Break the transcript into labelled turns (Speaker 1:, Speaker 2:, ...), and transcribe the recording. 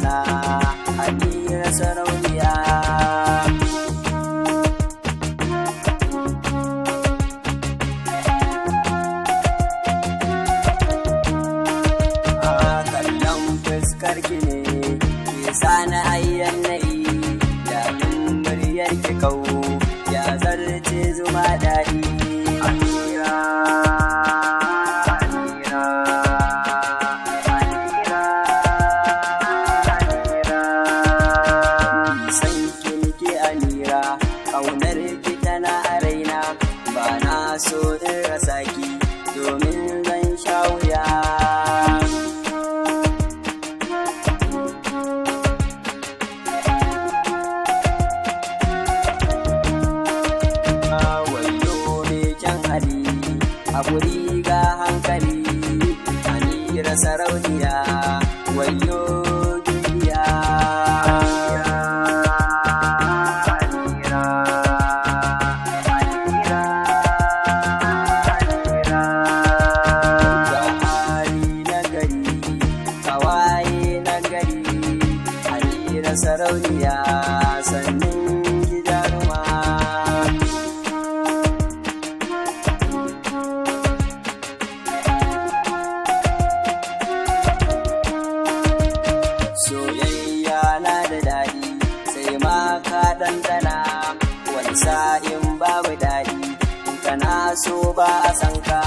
Speaker 1: na Amira sarauniya. Kallon fuskar ki ne ke sani ayyan na'i, daɗin muryar ki kawo ya zarce zuma daɗi. Amira, Amira, Amira, Amira. San ki nake Amira, ƙaunar ki tana a raina, ba na so in rasa ki domin zan sha wuya. Haƙuri ga hankali, Amira sarauniya, wayo gidiya. Amira, Amira, Amira. Ga hali na gari, kawaye na gari, Amira sarauniya, sannin gidaruma. Soyayya na da daɗi sai ma ka ɗanɗana, wani sa'in babu daɗi in kana so ba a san ka.